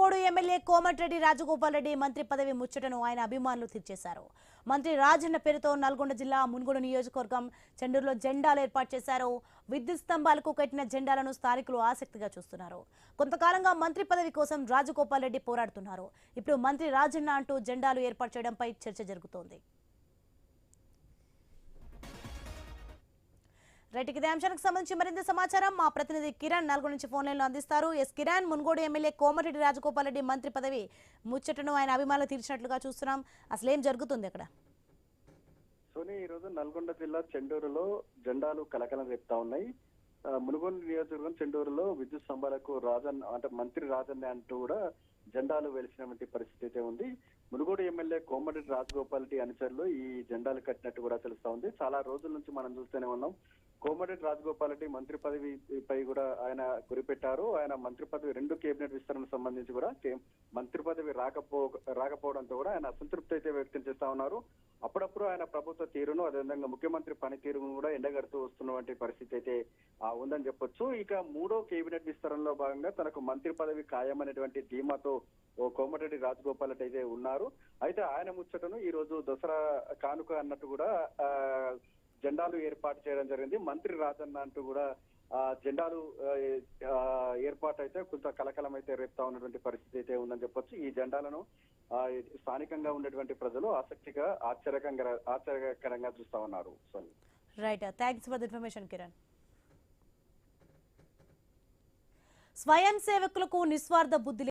Munugode MLA Komatireddy Rajagopal Reddy మంత్రి పదవి ముచ్చటను ఆయన అభిమానులు తీర్చేశారు. మంత్రి రాజన్న పేరుతో నల్గొండ జిల్లా మునుగోడు నియోజకవర్గం చెండూరులో జెండాలు ఏర్పాటు చేశారు. విద్యుత్ స్తంభాలకు కట్టిన జెండాలను స్థానికులు ఆసక్తిగా చూస్తున్నారు. కొంతకాలంగా మంత్రి పదవి కోసం రాజగోపాల్ రెడ్డి పోరాడుతున్నారు. ఇప్పుడు మంత్రి రాజన్న అంటూ జెండాలు ఏర్పాటు చేయడంపై చర్చ జరుగుతోంది. రైట్, ఇదే అంశానికి సంబంధించి మరింత సమాచారం మా ప్రతినిధి కిరణ్ నల్గొండ నుంచి ఫోన్ లైన్లో అందిస్తారు. కిరణ్, మునుగోడు ఎమ్మెల్యే కోమటిరెడ్డి రాజగోపాల్ రెడ్డి మంత్రి పదవి ముచ్చటను ఆయన అభిమానులు తీర్చినట్లుగా చూస్తున్నాం. అసలు ఏం జరుగుతుంది అక్కడ? సోని, ఈ రోజు నల్గొండ జిల్లా చెండూరులో జెండాలు కలకలం రేపుతా ఉన్నాయి. మునుగోడు నియోజకవర్గం చెండూరులో విద్యుత్ స్తంభాలకు మంత్రి రాజన్న అంటూ కూడా జెండాలు వెలిసినటువంటి పరిస్థితి అయితే ఉంది. మునుగోడు ఎమ్మెల్యే కోమటిరెడ్డి రాజగోపాల్ రెడ్డి అనుచరులు ఈ జెండాలు కట్టినట్టు కూడా తెలుస్తా ఉంది. చాలా రోజుల నుంచి మనం చూస్తూనే ఉన్నాం. కోమటిరెడ్డి రాజగోపాల్ రెడ్డి మంత్రి పదవిపై కూడా ఆయన గురిపెట్టారు. ఆయన మంత్రి పదవి 2 కేబినెట్ విస్తరణకు సంబంధించి కూడా మంత్రి పదవి రాకపోవడంతో కూడా ఆయన అసంతృప్తి అయితే వ్యక్తం చేస్తా ఉన్నారు. అప్పుడప్పుడు ఆయన ప్రభుత్వ తీరును, అదేవిధంగా ముఖ్యమంత్రి పనితీరును కూడా ఎండగడుతూ వస్తున్నటువంటి పరిస్థితి అయితే ఉందని చెప్పొచ్చు. ఇక 3వ కేబినెట్ విస్తరణలో భాగంగా తనకు మంత్రి పదవి ఖాయమనేటువంటి ధీమాతో కోమటిరెడ్డి రాజగోపాల్ రెడ్డి అయితే ఉన్నారు. అయితే ఆయన ముచ్చటను ఈ రోజు దసరా కానుక అన్నట్టు కూడా జెండాలు ఏర్పాటు చేయడం జరిగింది. మంత్రి రాజన్న అంటూ కూడా జెండాలు ఏర్పాటు అయితే కొంత కలకలం అయితే రేపుతా ఉన్నటువంటి పరిస్థితి అయితే ఉందని చెప్పొచ్చు. ఈ జెండాలను స్థానికంగా ఉండేటువంటి ప్రజలు ఆసక్తిగా ఆశ్చర్యకరంగా చూస్తా ఉన్నారు. Right, thanks for the information Kiran. స్వయం సేవకులకు నిస్వార్థ బుద్ధి